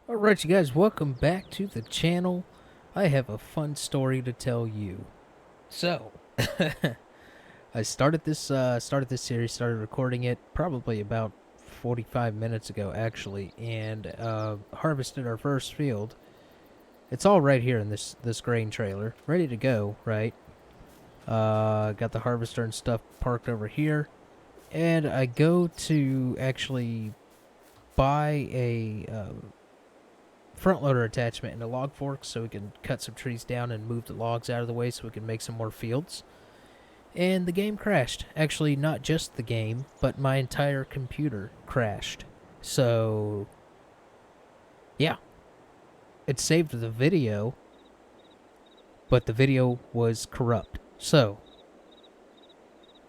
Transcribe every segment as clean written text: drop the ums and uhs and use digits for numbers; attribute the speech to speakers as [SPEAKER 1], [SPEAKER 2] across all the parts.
[SPEAKER 1] Alright, you guys, welcome back to the channel. I have a fun story to tell you. So, I started this series, started recording it probably about 45 minutes ago, actually, and harvested our first field. It's all right here in this grain trailer, ready to go, right? Got the harvester and stuff parked over here, and I go to actually buy a front loader attachment and a log fork so we can cut some trees down and move the logs out of the way so we can make some more fields. And the game crashed. Actually, not just the game, but my entire computer crashed. So, yeah. It saved the video, but the video was corrupt. So,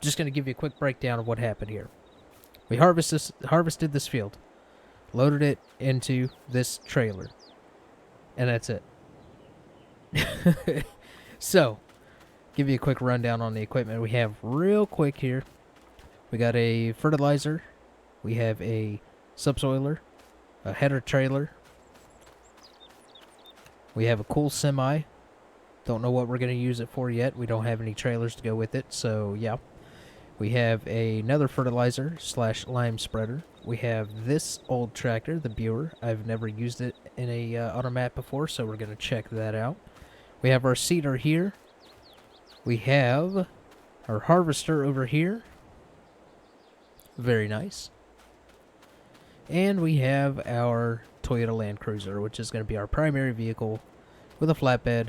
[SPEAKER 1] just going to give you a quick breakdown of what happened here. We harvested this field, loaded it into this trailer, and that's it. So, give you a quick rundown on the equipment we have real quick here. We got a fertilizer, we have a subsoiler, a header trailer, we have a cool semi. Don't know what we're going to use it for yet. We don't have any trailers to go with it, so yeah. We have another fertilizer / lime spreader. We have this old tractor, the Buer. I've never used it in a automat before, so we're going to check that out. We have our seeder here. We have our harvester over here. Very nice. And we have our Toyota Land Cruiser, which is going to be our primary vehicle with a flatbed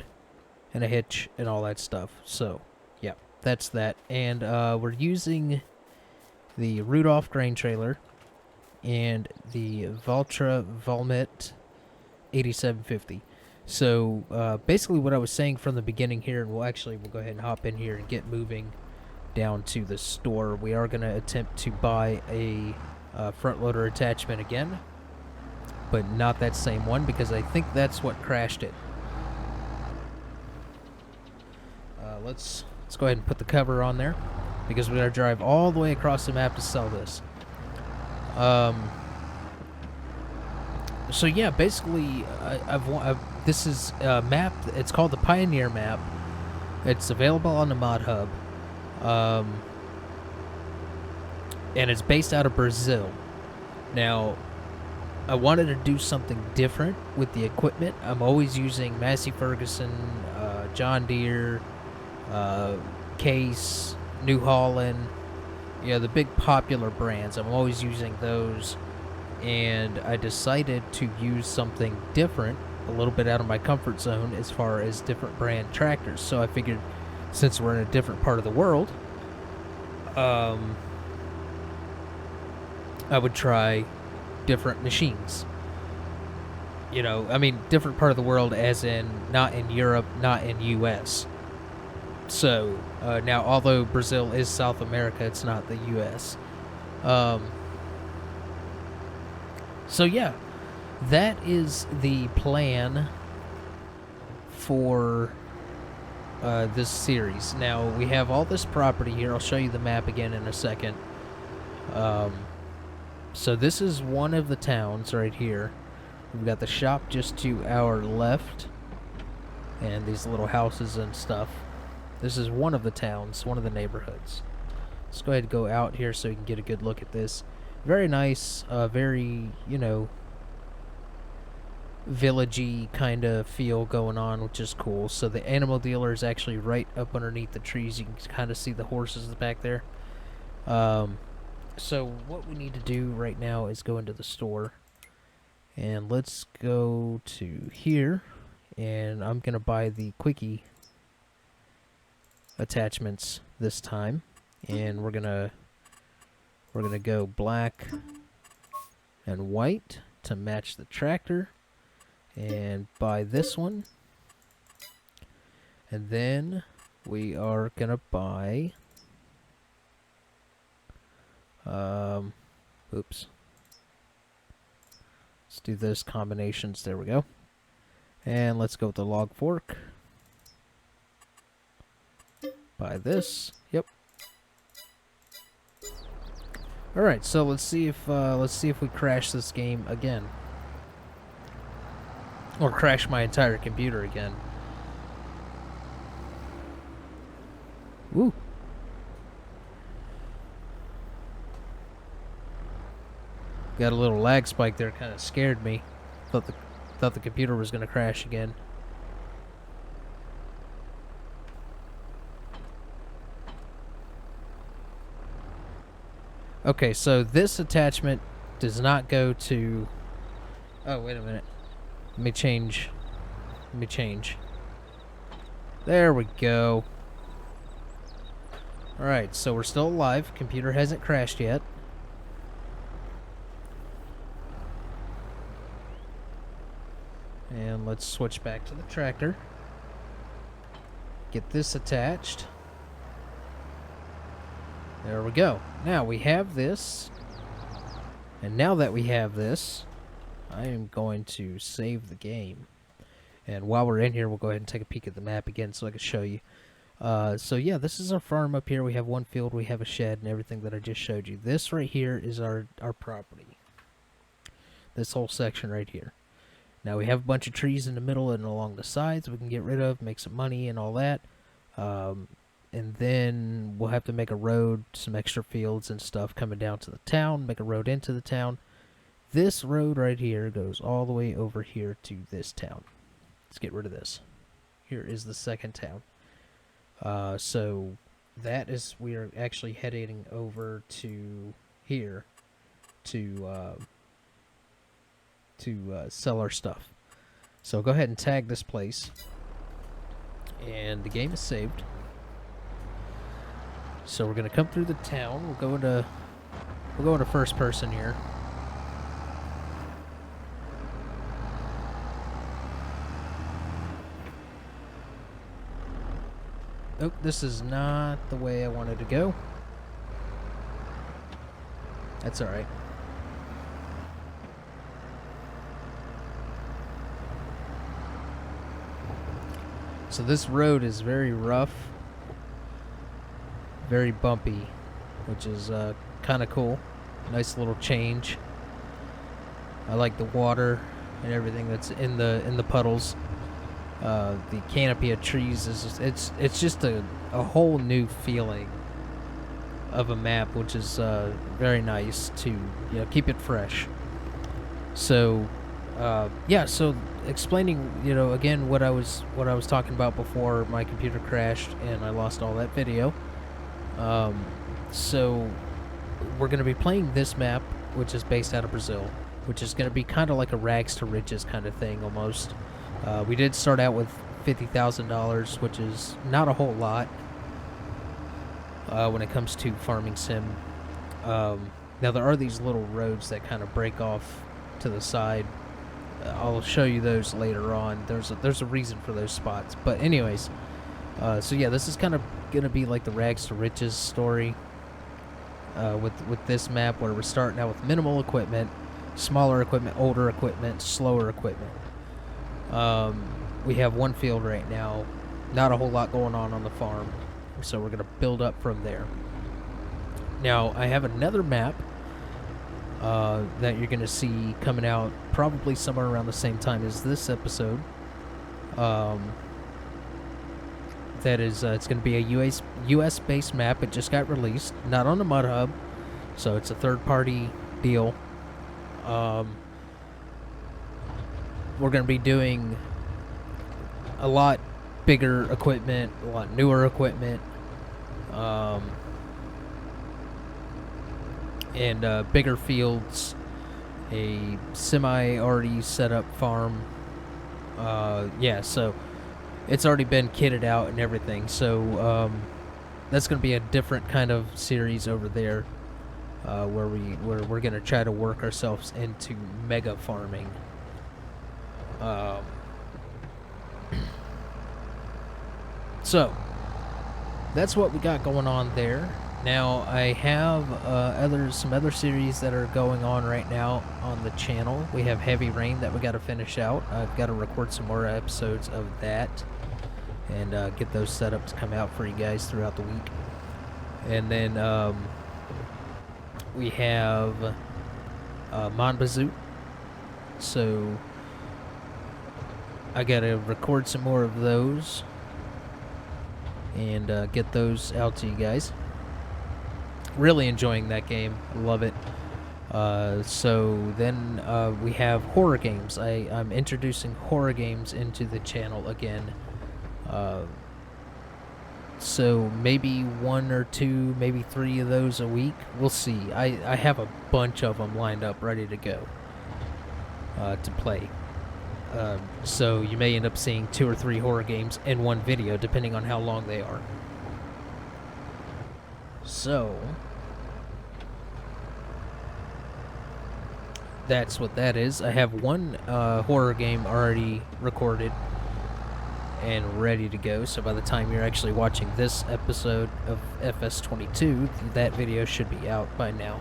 [SPEAKER 1] and a hitch and all that stuff. So, yeah, that's that. And we're using the Rudolph grain trailer and the Valtra Valmet 8750. So basically what I was saying from the beginning here, and we'll go ahead and hop in here and get moving down to the store. We are going to attempt to buy a front loader attachment again, but not that same one because I think that's what crashed it. Let's go ahead and put the cover on there because we're going to drive all the way across the map to sell this. So yeah, basically, this is a map. It's called the Pioneer map. It's available on the Mod Hub, and it's based out of Brazil. Now, I wanted to do something different with the equipment. I'm always using Massey Ferguson, John Deere, Case, New Holland. The big popular brands. I'm always using those. And I decided to use something different, a little bit out of my comfort zone as far as different brand tractors. So I figured since we're in a different part of the world, I would try different machines. Different part of the world as in not in Europe, not in US. So now, although Brazil is South America, it's not the US. So yeah, that is the plan for this series. Now, we have all this property here. I'll show you the map again in a second. So this is one of the towns right here. We've got the shop just to our left, and these little houses and stuff. This is one of the towns, one of the neighborhoods. Let's go ahead and go out here so you can get a good look at this. Very nice, very, villagey kind of feel going on, which is cool. So the animal dealer is actually right up underneath the trees. You can kind of see the horses back there. So what we need to do right now is go into the store. And let's go to here. And I'm going to buy the quickie attachments this time. And we're gonna go black and white to match the tractor, and buy this one. And then we are gonna buy oops. Let's do those combinations. There we go. And let's go with the log fork. Buy this. Yep. All right, so let's see if we crash this game again. or crash my entire computer again. Woo. Got a little lag spike there, kind of scared me. Thought the computer was going to crash again. Okay, so this attachment does not go to... Oh, wait a minute. Let me change. There we go. Alright, so we're still alive. Computer hasn't crashed yet. And let's switch back to the tractor. Get this attached. There we go. Now we have this. And now that we have this, I am going to save the game. And while we're in here, we'll go ahead and take a peek at the map again so I can show you. So yeah, this is our farm up here. We have one field, we have a shed, and everything that I just showed you. This right here is our property. This whole section right here. Now we have a bunch of trees in the middle and along the sides we can get rid of, make some money and all that. And then we'll have to make a road, some extra fields and stuff coming down to the town, make a road into the town. This road right here goes all the way over here to this town. Let's get rid of this. Here is the second town. So that is, we are actually heading over to here to sell our stuff. So go ahead and tag this place. And the game is saved. So we're gonna come through the town. We'll go into first person here. Oh, this is not the way I wanted to go. That's alright. So this road is very rough, very bumpy, which is kind of cool. Nice little change. I like the water and everything that's in the puddles. The canopy of trees is it's just a whole new feeling of a map, which is very nice to keep it fresh. So yeah, so explaining again what I was talking about before my computer crashed and I lost all that video. So we're going to be playing this map, which is based out of Brazil, which is going to be kind of like a rags to riches kind of thing almost. We did start out with $50,000, which is not a whole lot when it comes to farming sim. Now there are these little roads that kind of break off to the side. I'll show you those later on. There's a reason for those spots. But anyways, so yeah, this is kind of gonna be like the rags to riches story with this map, where we're starting out with minimal equipment, smaller equipment, older equipment, slower equipment. We have one field right now, not a whole lot going on the farm, so we're gonna build up from there. Now I have another map that you're going to see coming out probably somewhere around the same time as this episode. That is, it's going to be a US-based map. It just got released, not on the Mud Hub, so it's a third-party deal. We're going to be doing a lot bigger equipment, a lot newer equipment, and bigger fields, a semi-already set up farm. Yeah, so it's already been kitted out and everything. So that's going to be a different kind of series over there, where we're going to try to work ourselves into mega farming. So that's what we got going on there. Now I have some other series that are going on right now on the channel. We have Heavy Rain that we got to finish out. I've got to record some more episodes of that and get those set up to come out for you guys throughout the week. And then we have Monbazoot. So I gotta record some more of those and get those out to you guys. Really enjoying that game. Love it. So then we have horror games. I'm introducing horror games into the channel again. So maybe 1 or 2, maybe 3 of those a week. We'll see. I have a bunch of them lined up ready to go to play. So you may end up seeing 2 or 3 horror games in one video, depending on how long they are. So that's what that is. I have one horror game already recorded and ready to go, so by the time you're actually watching this episode of FS22, that video should be out by now.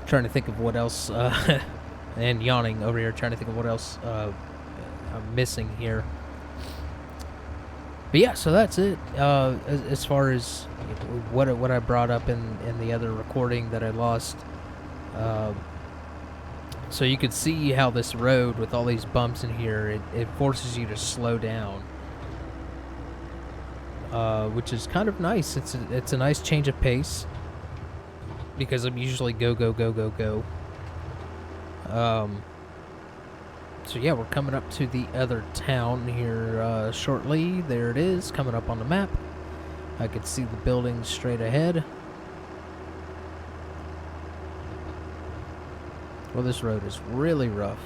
[SPEAKER 1] Trying to think of what else, and yawning over here, trying to think of what else I'm missing here. But yeah, so that's it. As far as what I brought up in the other recording that I lost. So you could see how this road with all these bumps in here, it forces you to slow down, which is kind of nice. It's a nice change of pace because I'm usually go go go go go. So yeah, we're coming up to the other town here shortly. There it is, coming up on the map. I could see the buildings straight ahead. Well, this road is really rough.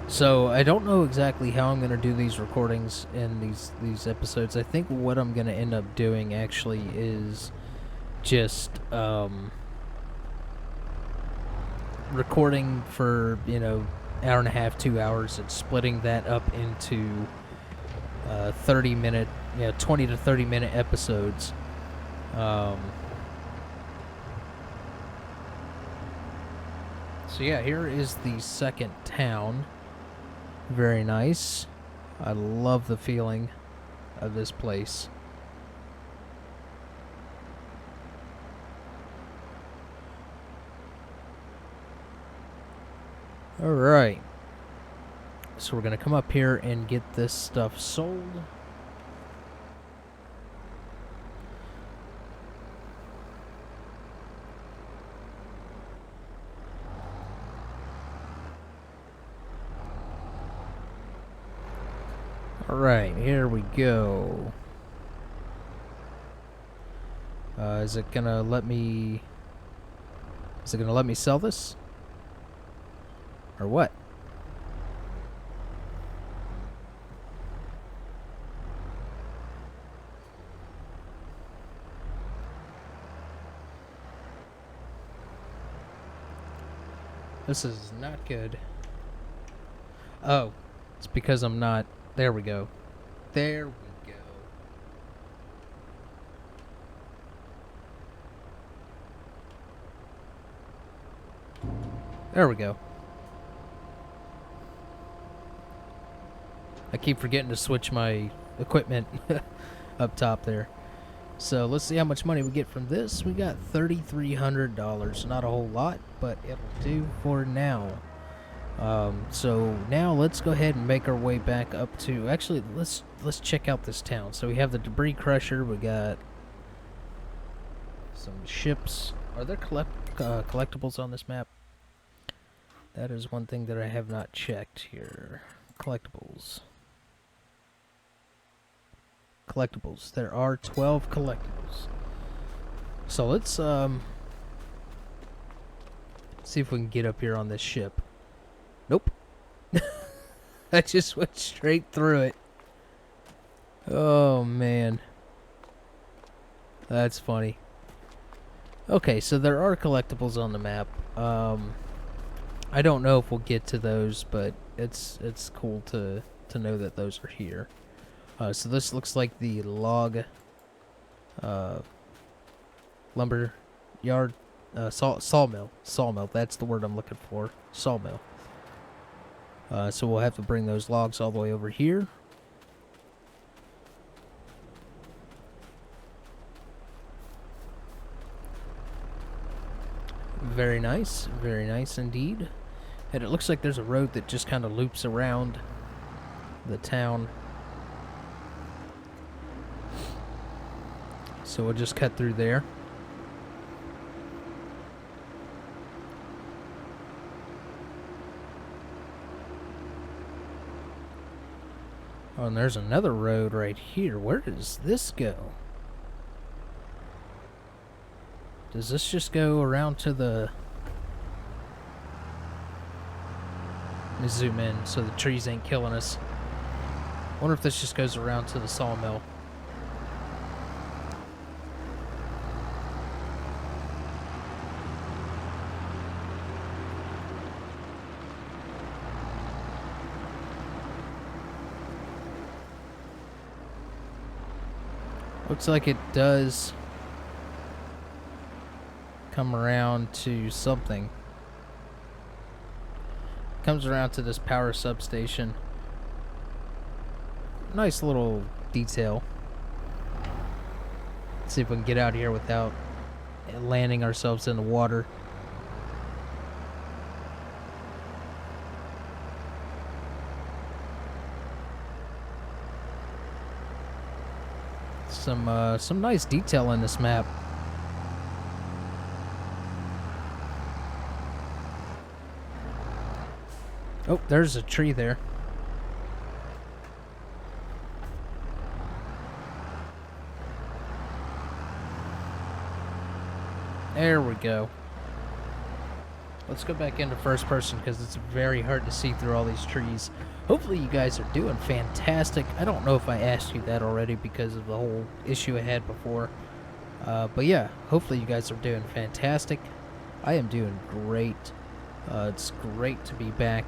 [SPEAKER 1] So I don't know exactly how I'm going to do these recordings in these episodes. I think what I'm going to end up doing actually is just recording for, hour and a half, 2 hours, and splitting that up into 30-minute, 20 to 30-minute episodes. So yeah, here is the second town. Very nice. I love the feeling of this place. Alright. So we're going to come up here and get this stuff sold. Alright, here we go. Is it gonna let me sell this? Or what? This is not good. Oh, it's because I'm not. There we go. There we go. There we go. I keep forgetting to switch my equipment up top there. So let's see how much money we get from this. We got $3,300. Not a whole lot, but it'll do for now. So now let's go ahead and make our way back up to. Actually, let's check out this town. So we have the debris crusher. We got some ships. Are there collectibles on this map? That is one thing that I have not checked here. Collectibles. Collectibles. There are 12 collectibles. So let's see if we can get up here on this ship. Nope. I just went straight through it. Oh man. That's funny. Okay, so there are collectibles on the map. I don't know if we'll get to those, but it's cool to know that those are here. So this looks like the log lumber yard. sawmill. Sawmill, that's the word I'm looking for. Sawmill. So we'll have to bring those logs all the way over here. Very nice indeed. And it looks like there's a road that just kind of loops around the town. So we'll just cut through there. Oh, and there's another road right here. Where does this go? Does this just go around to the... Let me zoom in so the trees ain't killing us. I wonder if this just goes around to the sawmill. Looks like it does come around to something. Comes around to this power substation. Nice little detail. Let's see if we can get out of here without landing ourselves in the water. Some nice detail in this map. Oh, there's a tree there. There we go. Let's go back into first person because it's very hard to see through all these trees. Hopefully you guys are doing fantastic. I don't know if I asked you that already because of the whole issue I had before. But yeah, hopefully you guys are doing fantastic. I am doing great. It's great to be back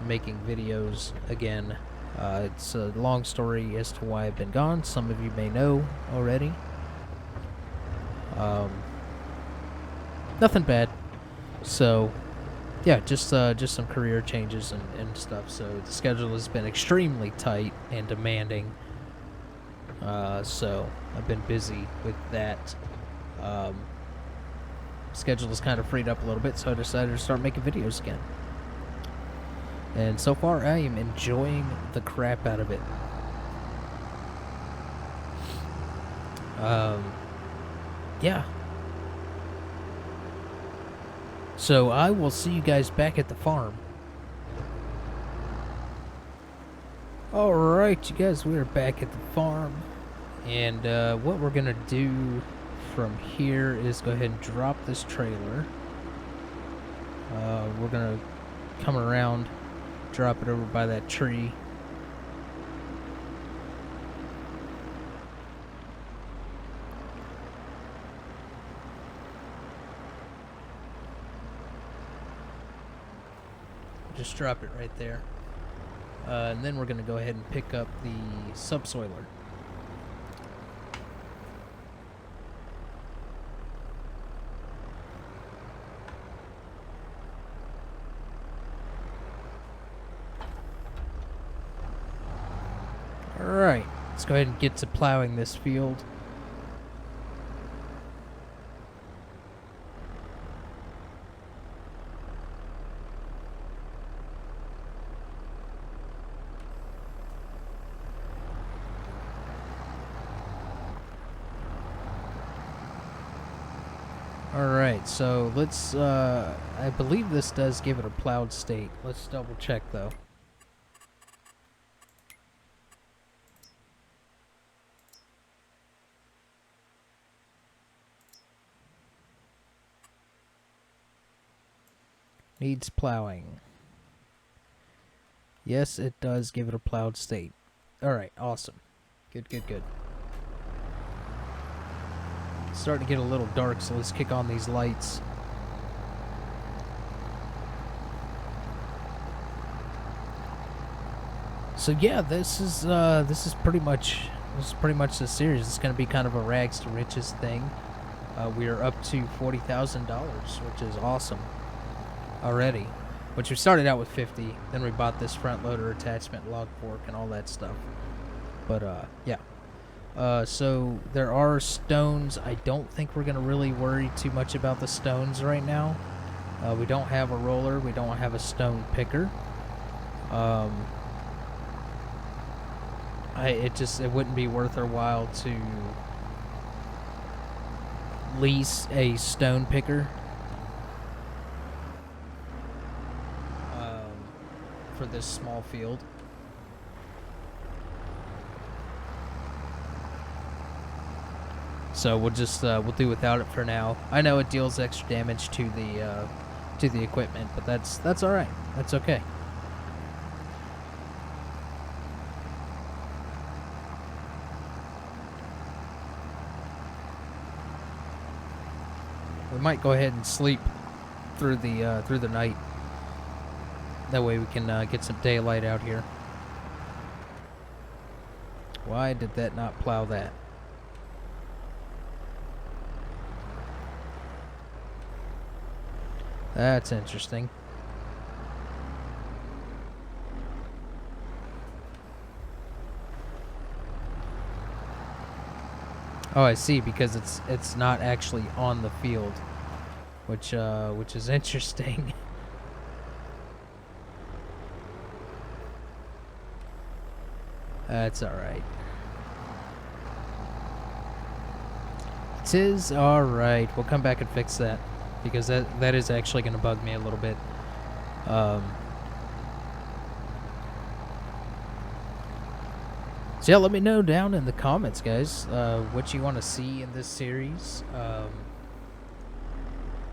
[SPEAKER 1] making videos again. It's a long story as to why I've been gone. Some of you may know already. Nothing bad. So, yeah, just some career changes and stuff. So the schedule has been extremely tight and demanding. So I've been busy with that. Schedule is kind of freed up a little bit, so I decided to start making videos again. And so far, I am enjoying the crap out of it. Yeah. So I will see you guys back at the farm. Alright, you guys, we are back at the farm. And what we're going to do from here is go ahead and drop this trailer. We're going to come around, drop it over by that tree. Just drop it right there. And then we're going to go ahead and pick up the subsoiler. Alright, let's go ahead and get to plowing this field. Alright, so let's, I believe this does give it a plowed state. Let's double check though. Needs plowing. Yes, it does give it a plowed state. Alright, awesome. Good, good, good. It's starting to get a little dark, so let's kick on these lights. So yeah, this is pretty much the series. It's gonna be kind of a rags to riches thing. We are up to $40,000, which is awesome already. Which we started out with 50, then we bought this front loader attachment, log fork, and all that stuff. But yeah. So there are stones. I don't think we're gonna really worry too much about the stones right now. We don't have a roller. We don't have a stone picker. It wouldn't be worth our while to lease a stone picker for this small field. So we'll just we'll do without it for now. I know it deals extra damage to the equipment, but that's all right. That's okay. We might go ahead and sleep through the night. That way we can get some daylight out here. Why did that not plow that? That's interesting. Oh, I see, because it's not actually on the field, which is interesting. That's all right. Tis all right. We'll come back and fix that, because that is actually going to bug me a little bit. So yeah, let me know down in the comments, guys, what you want to see in this series.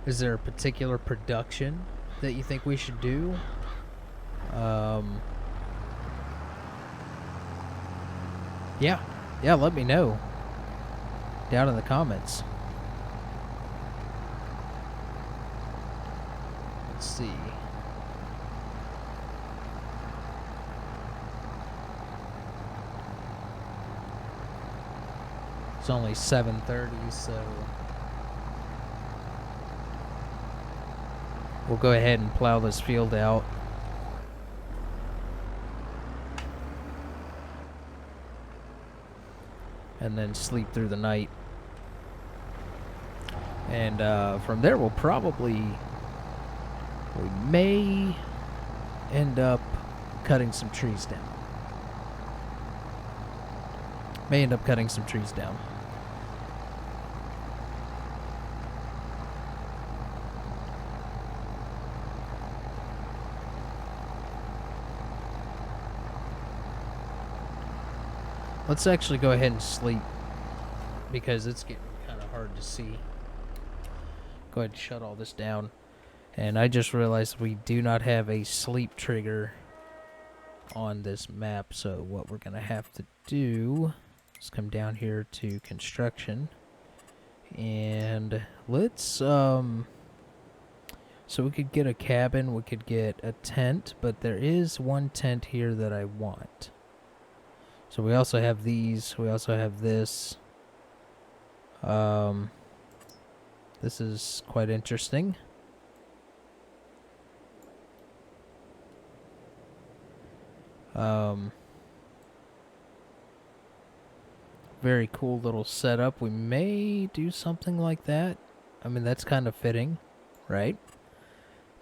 [SPEAKER 1] Is there a particular production that you think we should do? Yeah, let me know down in the comments. Let's see. It's only 7:30, so we'll go ahead and plow this field out. And then sleep through the night. And from there, we may end up cutting some trees down. Let's actually go ahead and sleep, because it's getting kind of hard to see. Go ahead and shut all this down. And I just realized we do not have a sleep trigger on this map, so what we're going to have to do is come down here to construction. And let's, so we could get a cabin, we could get a tent, but there is one tent here that I want. So we also have these. We also have this. This is quite interesting. Very cool little setup. We may do something like that. I mean, that's kind of fitting, right?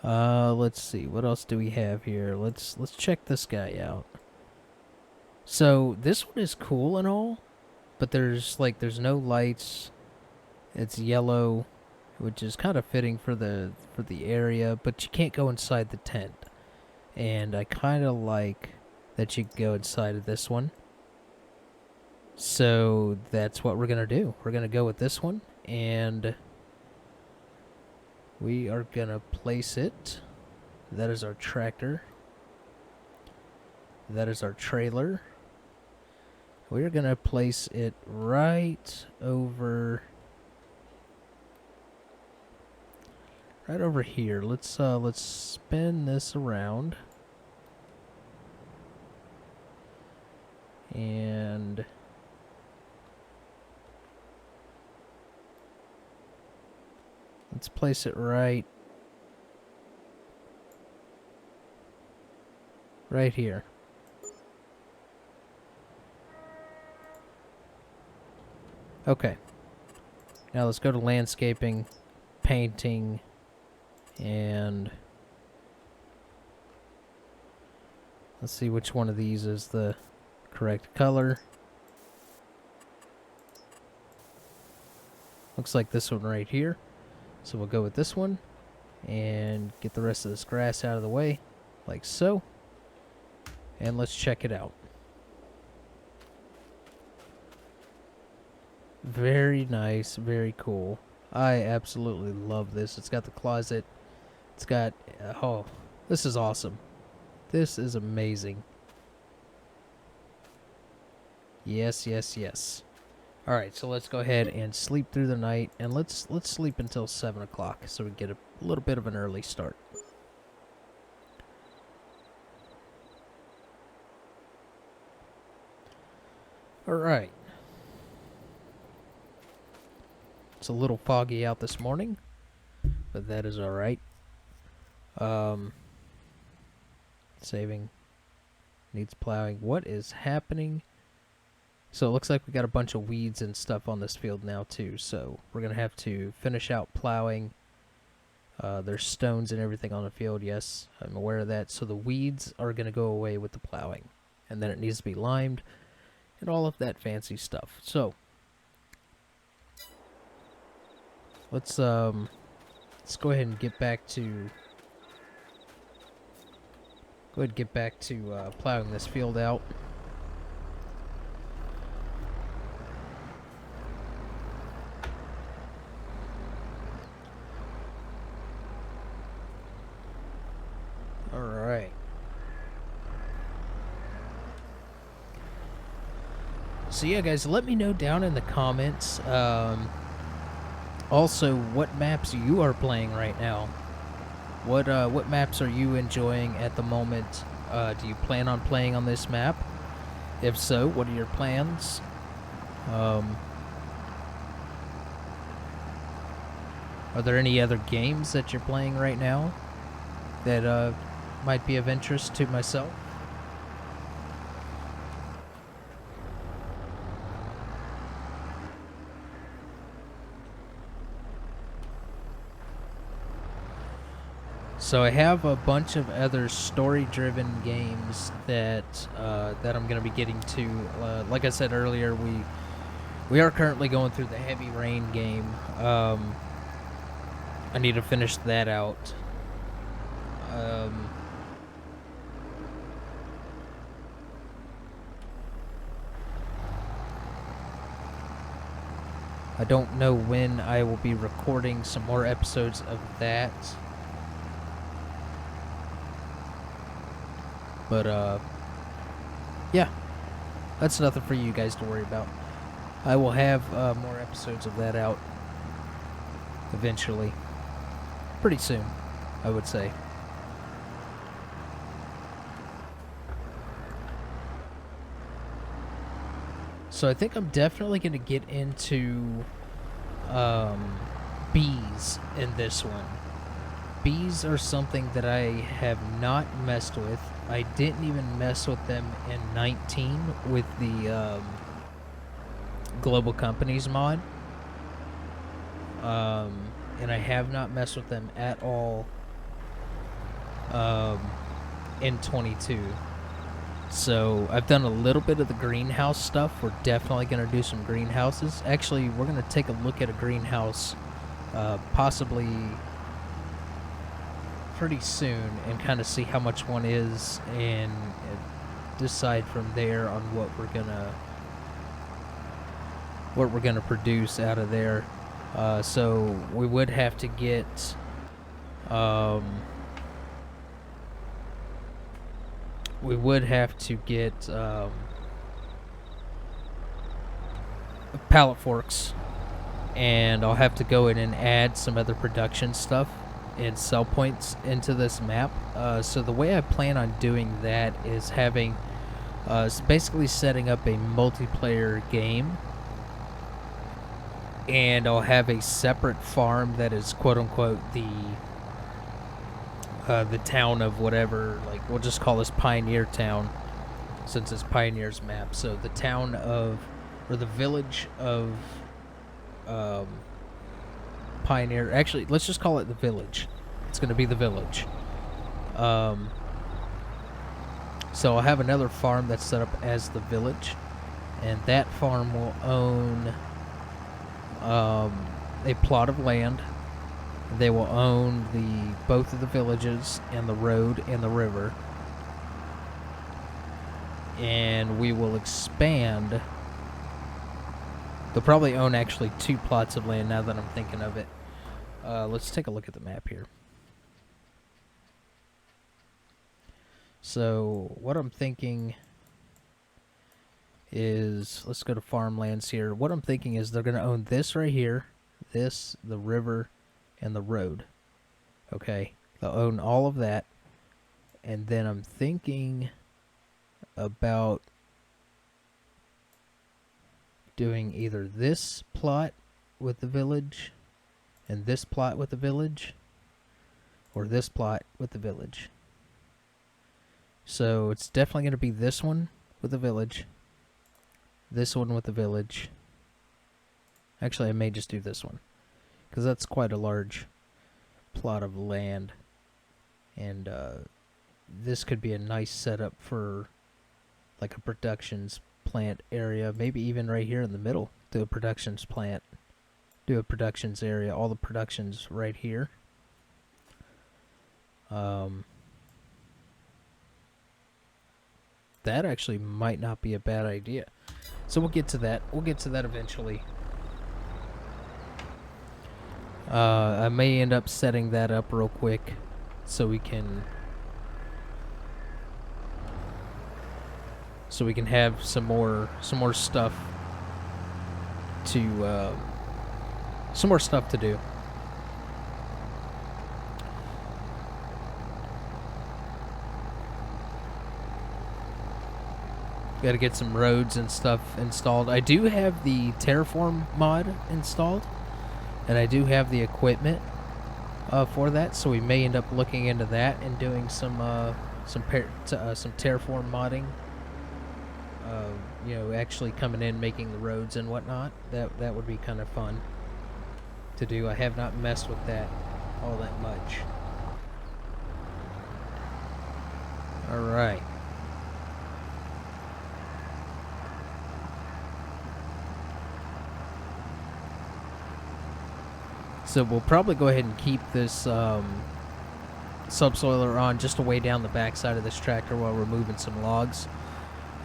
[SPEAKER 1] Let's see. What else do we have here? Let's check this guy out. So this one is cool and all, but there's no lights. It's yellow, which is kind of fitting for the area, but you can't go inside the tent. And I kind of like that you can go inside of this one. So that's what we're going to do. We're going to go with this one, and we are going to place it. That is our tractor. That is our trailer. We're going to place it right over here. Let's spin this around. And Let's place it right here. Okay. Now let's go to landscaping, painting, and let's see which one of these is the correct color. Looks like this one right here. So we'll go with this one and get the rest of this grass out of the way, like so. And let's check it out. Very nice, very cool. I absolutely love this. It's got the closet. It's got, oh, this is awesome. This is amazing. Yes, yes, yes. All right, so let's go ahead and sleep through the night, and let's sleep until 7 o'clock so we get a little bit of an early start. All right. It's a little foggy out this morning, but that is all right. Saving. Needs plowing. What is happening? So it looks like we got a bunch of weeds and stuff on this field now too. So we're going to have to finish out plowing. There's stones and everything on the field. Yes, I'm aware of that. So the weeds are going to go away with the plowing. And then it needs to be limed and all of that fancy stuff. So let's go ahead and get back to plowing this field out. All right. So yeah, guys, let me know down in the comments. Also, what maps you are playing right now? What maps are you enjoying at the moment? Do you plan on playing on this map? If so, what are your plans? Are there any other games that you're playing right now that might be of interest to myself? So I have a bunch of other story-driven games that I'm going to be getting to. Like I said earlier, we are currently going through the Heavy Rain game. I need to finish that out. I don't know when I will be recording some more episodes of that. But, yeah, that's nothing for you guys to worry about. I will have more episodes of that out eventually. Pretty soon, I would say. So I think I'm definitely going to get into bees in this one. Bees are something that I have not messed with. I didn't even mess with them in 19 with the Global Companies mod. And I have not messed with them at all in 22. So I've done a little bit of the greenhouse stuff. We're definitely going to do some greenhouses. Actually, we're going to take a look at a greenhouse possibly pretty soon and kind of see how much one is and decide from there on what we're gonna produce out of there. So we would have to get pallet forks, and I'll have to go in and add some other production stuff and sell points into this map. So the way I plan on doing that is having basically setting up a multiplayer game and I'll have a separate farm that is quote unquote the town of whatever. Like, we'll just call this Pioneer Town, since it's Pioneer's map. So the town of, or the village of Pioneer. Actually, let's just call it the village. It's going to be the village. So I'll have another farm that's set up as the village, and that farm will own a plot of land. They will own both of the villages and the road and the river, and we will expand. They'll probably own actually 2 plots of land now that I'm thinking of it. Let's take a look at the map here. So what I'm thinking is, let's go to farmlands here. What I'm thinking is they're going to own this right here, this, the river, and the road. Okay, they'll own all of that. And then I'm thinking about doing either this plot with the village and this plot with the village, or this plot with the village. So it's definitely going to be this one with the village, this one with the village. Actually, I may just do this one, because that's quite a large plot of land. And this could be a nice setup for like a productions plant area. Maybe even right here in the middle, do a productions plant. Do a productions area, all the productions right here. That actually might not be a bad idea. So we'll get to that. We'll get to that eventually. I may end up setting that up real quick so we can have some more stuff to do. Got to get some roads and stuff installed. I do have the Terraform mod installed, and I do have the equipment for that. So we may end up looking into that and doing some Terraform modding. You know, actually coming in, making the roads and whatnot. That would be kind of fun to do. I have not messed with that all that much. All right. So we'll probably go ahead and keep this subsoiler on just to weigh down the backside of this tractor while we're moving some logs.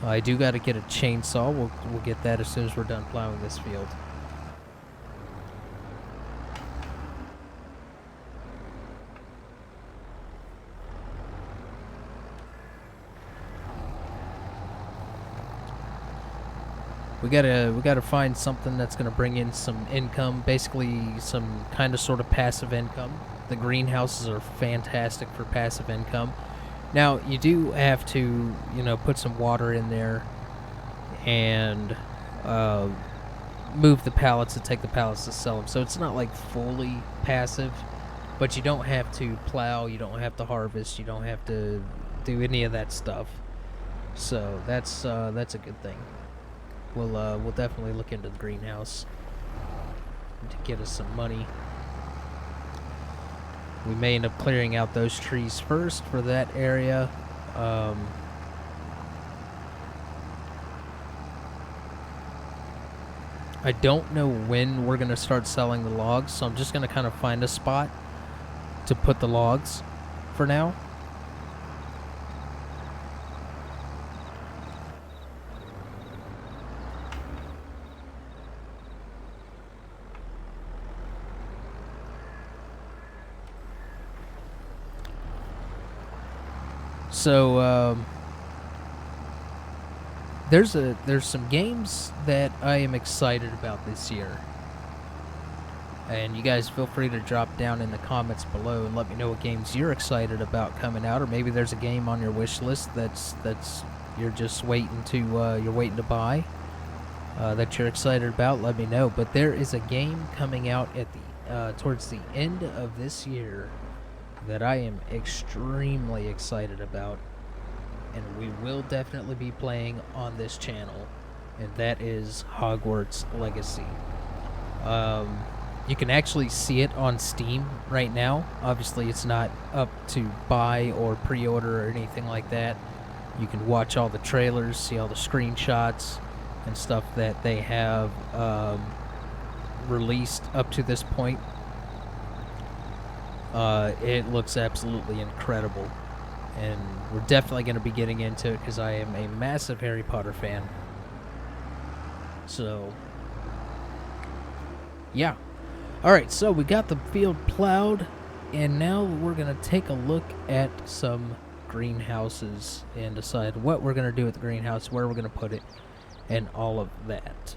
[SPEAKER 1] I do got to get a chainsaw. We'll get that as soon as we're done plowing this field. We gotta find something that's gonna bring in some income, basically some kind of sort of passive income. The greenhouses are fantastic for passive income. Now you do have to, you know, put some water in there and move the pallets and take the pallets to sell them. So it's not like fully passive, but you don't have to plow, you don't have to harvest, you don't have to do any of that stuff. So that's a good thing. We'll definitely look into the greenhouse to get us some money. We may end up clearing out those trees first for that area. I don't know when we're going to start selling the logs, so I'm just going to kind of find a spot to put the logs for now. So there's some games that I am excited about this year, and you guys feel free to drop down in the comments below and let me know what games you're excited about coming out, or maybe there's a game on your wish list that's you're just waiting to buy. that you're excited about, let me know. But there is a game coming out at the towards the end of this year that I am extremely excited about, and we will definitely be playing on this channel, and that is Hogwarts Legacy. You can actually see it on Steam right now. Obviously, it's not up to buy or pre-order or anything like that. You can watch all the trailers, see all the screenshots and stuff that they have released up to this point. It looks absolutely incredible, and we're definitely going to be getting into it because I am a massive Harry Potter fan. So, yeah. Alright, so we got the field plowed, and now we're going to take a look at some greenhouses and decide what we're going to do with the greenhouse, where we're going to put it, and all of that.